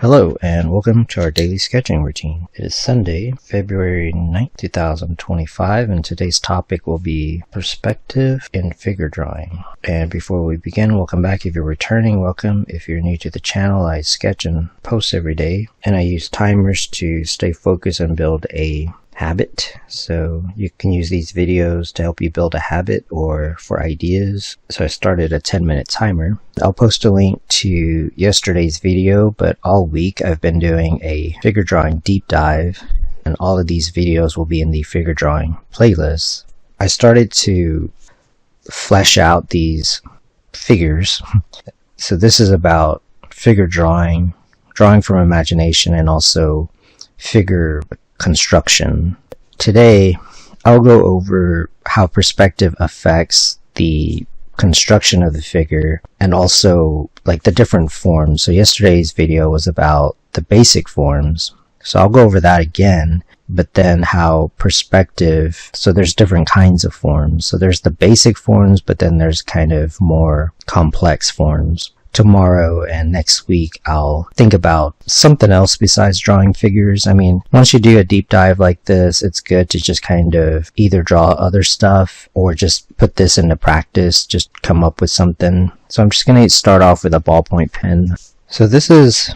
Hello and welcome to our daily sketching routine. It is Sunday, February 9th, 2025, and today's topic will be perspective in figure drawing. And before we begin, welcome back. If you're returning, welcome. If you're new to the channel, I sketch and post every day, and I use timers to stay focused and build a habit. So you can use these videos to help you build a habit or for ideas. So I started a 10-minute timer. I'll post a link to yesterday's video, but all week I've been doing a figure drawing deep dive, and all of these videos will be in the figure drawing playlist. I started to flesh out these figures. So this is about figure drawing from imagination, and also figure construction. Today, I'll go over how perspective affects the construction of the figure and also like the different forms. So yesterday's video was about the basic forms. So I'll go over that again, but then how perspective, so there's different kinds of forms. So there's the basic forms, but then there's kind of more complex forms. Tomorrow and next week I'll think about something else besides drawing figures. I mean, once you do a deep dive like this, it's good to just kind of either draw other stuff or just put this into practice, just come up with something. So I'm just going to start off with a ballpoint pen. So this is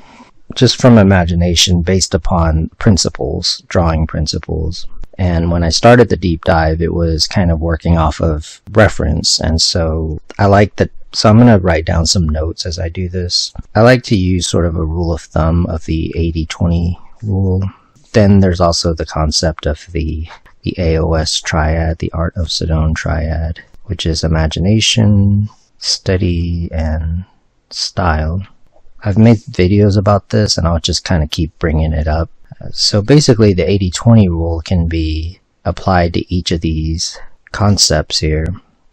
just from imagination based upon principles, drawing principles. And when I started the deep dive, it was kind of working off of reference. And so I like that. So I'm going to write down some notes as I do this. I like to use sort of a rule of thumb of the 80-20 rule. Then there's also the concept of the AOS triad, the Art of Sedone triad, which is imagination, study, and style. I've made videos about this, and I'll just kind of keep bringing it up. So basically the 80-20 rule can be applied to each of these concepts here,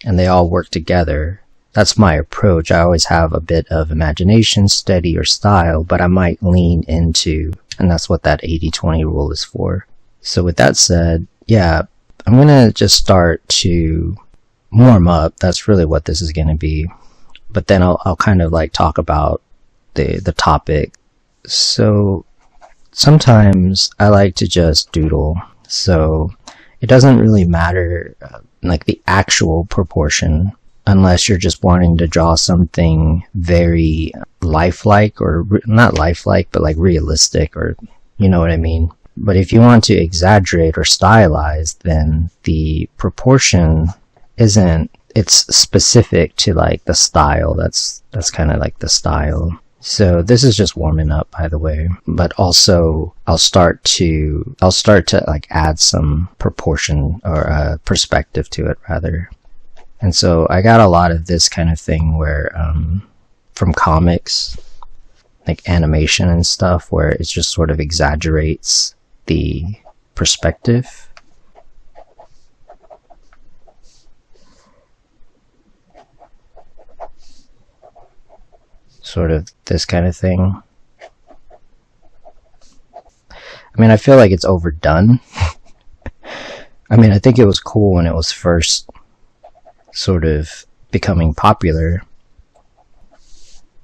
and they all work together. That's my approach. I always have a bit of imagination, study, or style, but I might lean into, and that's what that 80-20 rule is for. So with that said, yeah, I'm going to just start to warm up. That's really what this is going to be. But then I'll kind of like talk about the topic. So sometimes I like to just doodle. So it doesn't really matter like the actual proportion, unless you're just wanting to draw something very lifelike, or not lifelike, but like realistic, or you know what I mean. But if you want to exaggerate or stylize, then the proportion isn't, it's specific to like the style. That's kind of like the style. So this is just warming up, by the way, but also I'll start to like add some proportion or perspective to it rather. And so I got a lot of this kind of thing where from comics, like animation and stuff, where it just sort of exaggerates the perspective. Sort of this kind of thing. I mean, I feel like it's overdone. I mean, I think it was cool when it was first sort of becoming popular,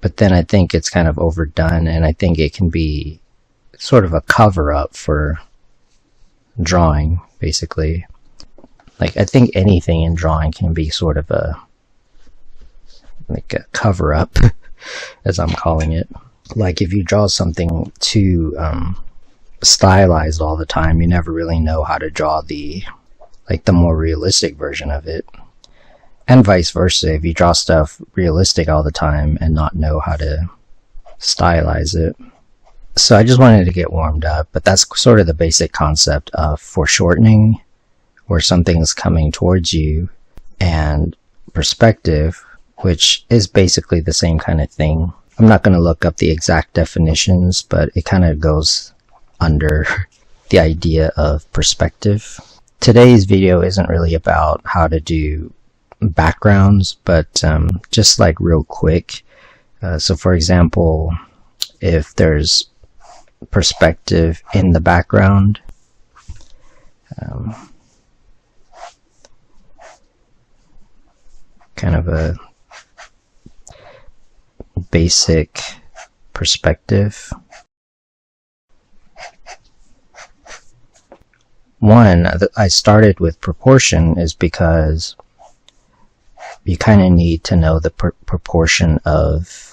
but then I think it's kind of overdone, and I think it can be sort of a cover-up for drawing, basically. Like, I think anything in drawing can be sort of a cover-up, as I'm calling it. Like, if you draw something too stylized all the time, you never really know how to draw the more realistic version of it. And vice versa, if you draw stuff realistic all the time and not know how to stylize it. So I just wanted to get warmed up, but that's sort of the basic concept of foreshortening, where something is coming towards you, and perspective, which is basically the same kind of thing. I'm not going to look up the exact definitions, but it kind of goes under the idea of perspective. Today's video isn't really about how to do backgrounds, but just like real quick. So for example, if there's perspective in the background, kind of a basic perspective. One, I started with proportion is because you kind of need to know the proportion of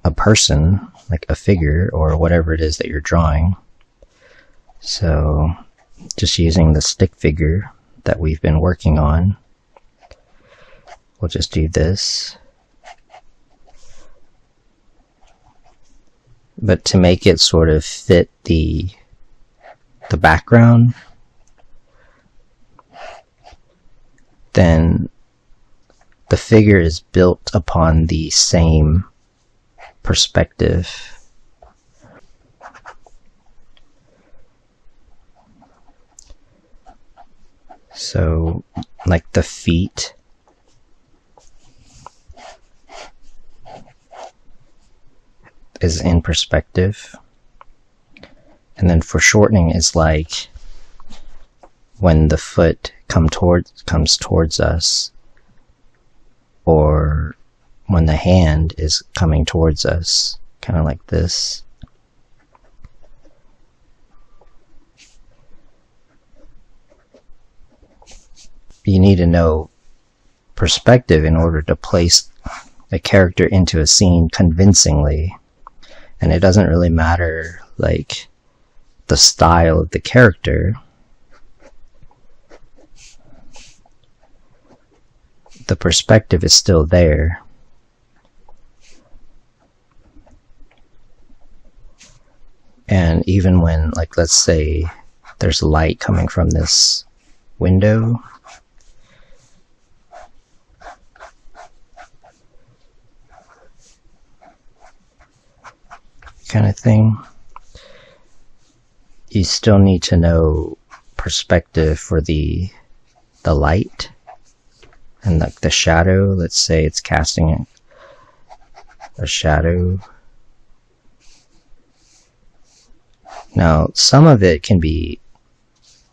a person, like a figure or whatever it is that you're drawing. So just using the stick figure that we've been working on, we'll just do this. But to make it sort of fit the background, then the figure is built upon the same perspective. So, like the feet is in perspective. And then foreshortening is like when the foot comes towards us, or when the hand is coming towards us, kind of like this. You need to know perspective in order to place a character into a scene convincingly. And it doesn't really matter like the style of the character. The perspective is still there. And even when, like, let's say there's light coming from this window, kind of thing, you still need to know perspective for the light and like the shadow. Let's say it's casting a shadow. Now, some of it can be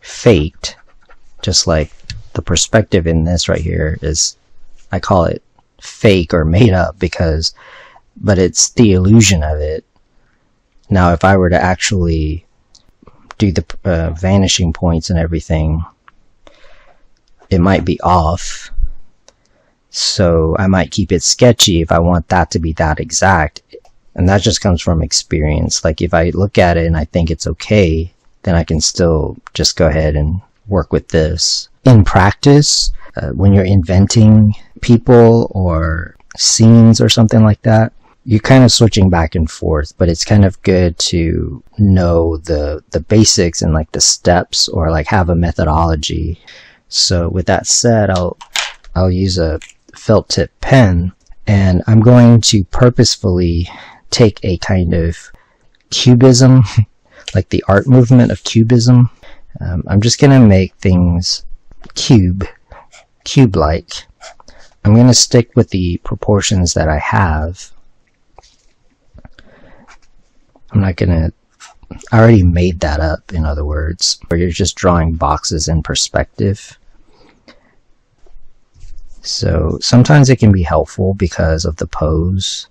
faked, just like the perspective in this right here is, I call it fake or made up but it's the illusion of it. Now, if I were to actually do the vanishing points and everything, it might be off. So I might keep it sketchy if I want that to be that exact. And that just comes from experience. Like if I look at it and I think it's okay, then I can still just go ahead and work with this. In practice, when you're inventing people or scenes or something like that, you're kind of switching back and forth, but it's kind of good to know the basics and like the steps, or like have a methodology. So with that said, I'll use a felt tip pen, and I'm going to purposefully take a kind of cubism, like the art movement of cubism. I'm just gonna make things cube-like. I'm gonna stick with the proportions that I have. I already made that up, in other words, where you're just drawing boxes in perspective. So sometimes it can be helpful because of the pose.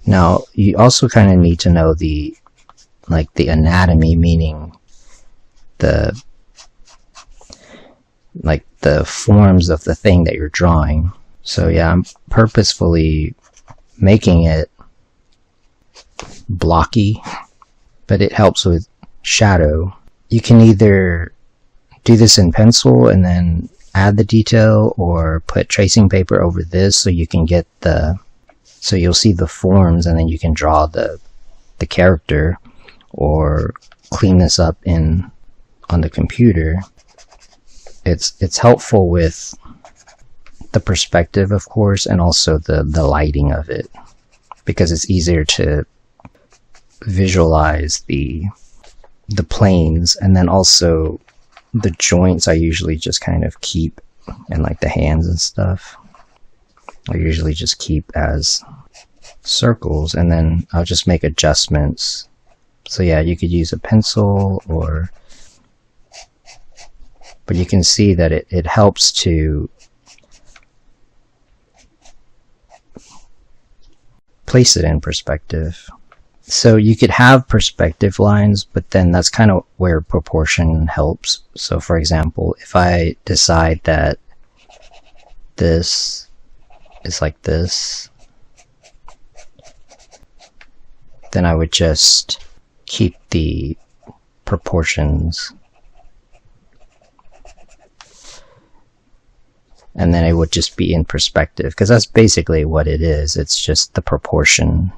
Now, you also kind of need to know the anatomy, meaning the forms of the thing that you're drawing. So yeah, I'm purposefully making it blocky, but it helps with shadow. You can either do this in pencil and then add the detail, or put tracing paper over this so you can get so you'll see the forms and then you can draw the character, or clean this up on the computer. It's helpful with the perspective, of course, and also the lighting of it, because it's easier to visualize the planes. And then also the joints I usually just kind of keep, and like the hands and stuff, I usually just keep as circles, and then I'll just make adjustments. So yeah, you could use a pencil, but you can see that it helps to place it in perspective. So you could have perspective lines, but then that's kind of where proportion helps. So for example, if I decide that this is like this, then I would just keep the proportions, and then it would just be in perspective, because that's basically what it is. It's just the proportion.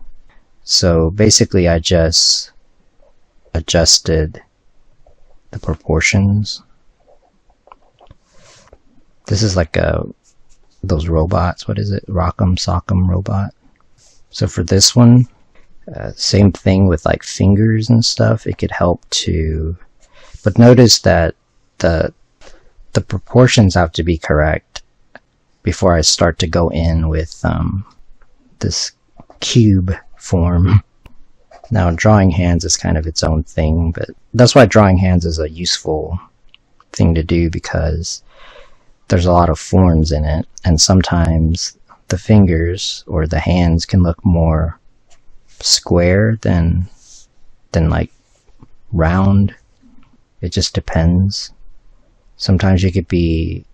So basically I just adjusted the proportions. This is like those robots, what is it, Rock'em Sock'em robot. So for this one, same thing with like fingers and stuff. It could help to, but notice that the proportions have to be correct before I start to go in with this cube form. Now drawing hands is kind of its own thing, but that's why drawing hands is a useful thing to do, because there's a lot of forms in it, and sometimes the fingers or the hands can look more square than like round. It just depends. Sometimes you could be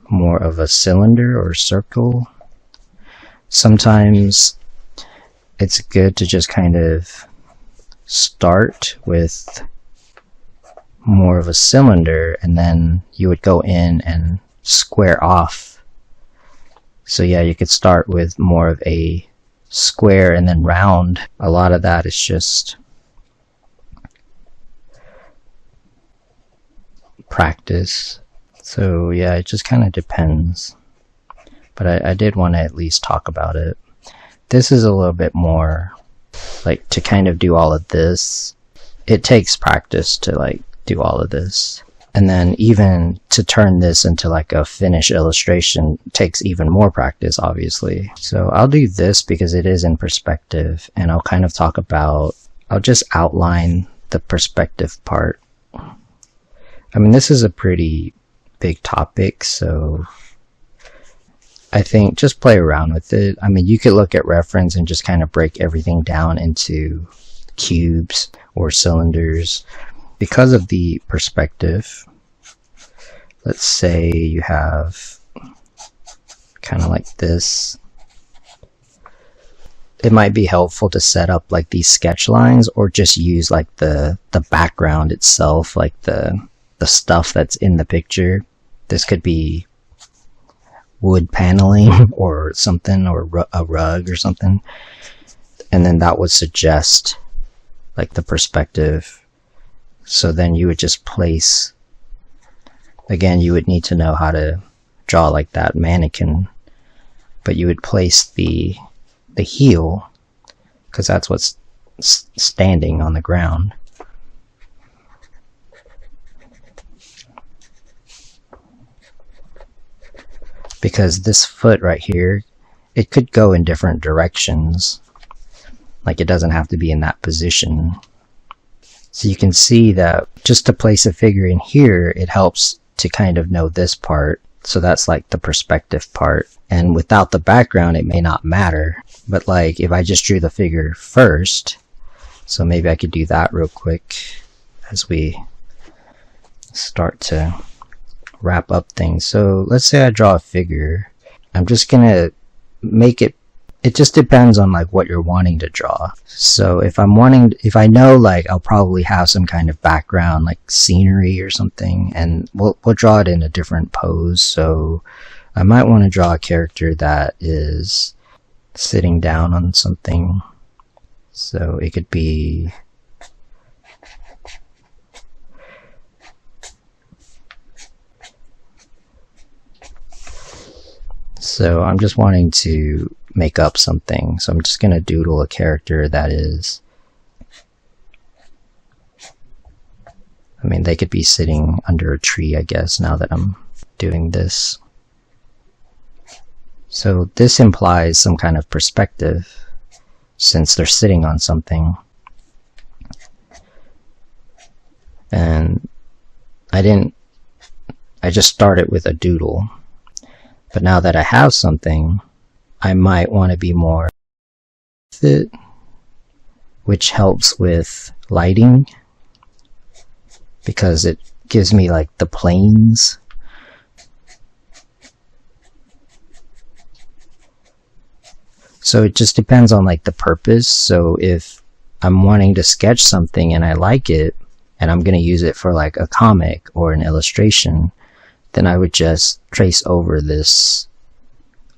more of a cylinder or circle. Sometimes it's good to just kind of start with more of a cylinder, and then you would go in and square off. So yeah, you could start with more of a square and then round. A lot of that is just practice. So yeah, it just kind of depends. But I did want to at least talk about it. This is a little bit more like, to kind of do all of this, it takes practice to like do all of this. And then even to turn this into like a finished illustration takes even more practice, obviously. So I'll do this because it is in perspective, and I'll kind of talk about, I'll just outline the perspective part. I mean, this is a pretty big topic, so I think just play around with it. I mean, you could look at reference and just kind of break everything down into cubes or cylinders. Because of the perspective, let's say you have kind of like this. It might be helpful to set up like these sketch lines, or just use like the background itself, like the stuff that's in the picture. This could be wood paneling or something, or a rug or something, and then that would suggest like the perspective. So then you would just place, again, you would need to know how to draw like that mannequin, but you would place the heel, because that's what's standing on the ground. Because this foot right here, it could go in different directions. Like, it doesn't have to be in that position. So you can see that just to place a figure in here, it helps to kind of know this part. So that's like the perspective part. And without the background, it may not matter. But like if I just drew the figure first, so maybe I could do that real quick as we start to wrap up things. So let's say I draw a figure. I'm just gonna make it, it just depends on like what you're wanting to draw. So if I know like I'll probably have some kind of background, like scenery or something, and we'll draw it in a different pose. So I might want to draw a character that is sitting down on something. So it could be, so I'm just wanting to make up something. So I'm just going to doodle a character that is, I mean, they could be sitting under a tree, I guess, now that I'm doing this. So this implies some kind of perspective since they're sitting on something. And I just started with a doodle. But now that I have something, I might want to be more it, which helps with lighting because it gives me like the planes. So it just depends on like the purpose. So if I'm wanting to sketch something and I like it and I'm going to use it for like a comic or an illustration, then I would just trace over this.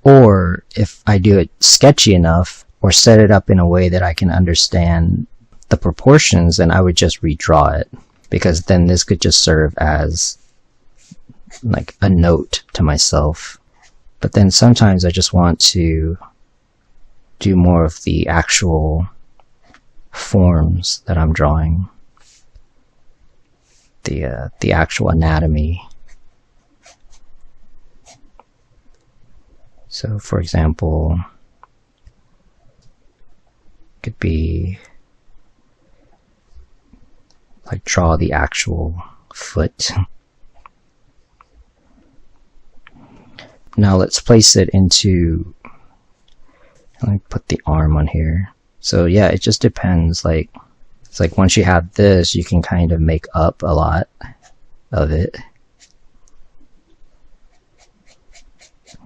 Or if I do it sketchy enough or set it up in a way that I can understand the proportions, then I would just redraw it, because then this could just serve as like a note to myself. But then sometimes I just want to do more of the actual forms that I'm drawing, the actual anatomy. So for example, could be like draw the actual foot. Now let's place it into, let me put the arm on here. So yeah, it just depends. Like, it's like once you have this, you can kind of make up a lot of it,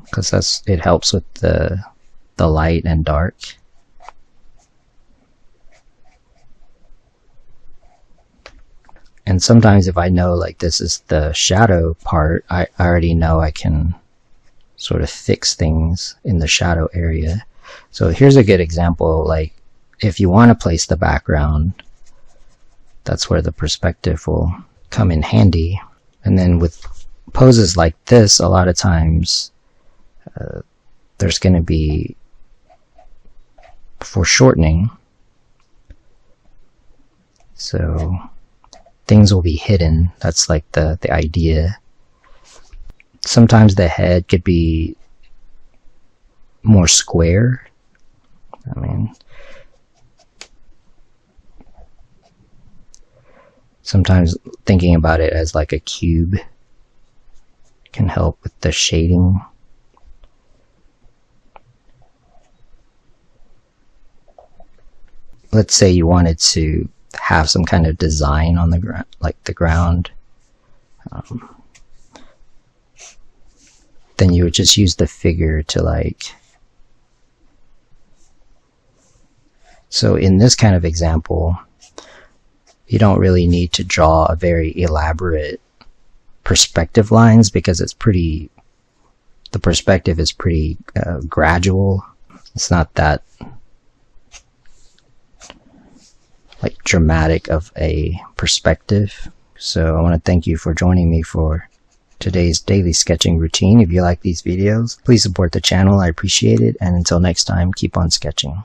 because it helps with the light and dark. And sometimes if I know like this is the shadow part, I already know I can sort of fix things in the shadow area. So here's a good example. Like if you want to place the background, that's where the perspective will come in handy. And then with poses like this, a lot of times there's going to be foreshortening. So things will be hidden. That's like the idea. Sometimes the head could be more square. I mean, sometimes thinking about it as like a cube can help with the shading. Let's say you wanted to have some kind of design on the ground, like the ground. Then you would just use the figure to like. So in this kind of example, you don't really need to draw a very elaborate perspective lines, because it's pretty, the perspective is pretty gradual. It's not that like dramatic of a perspective. So I want to thank you for joining me for today's daily sketching routine. If you like these videos, please support the channel. I appreciate it. And until next time, keep on sketching.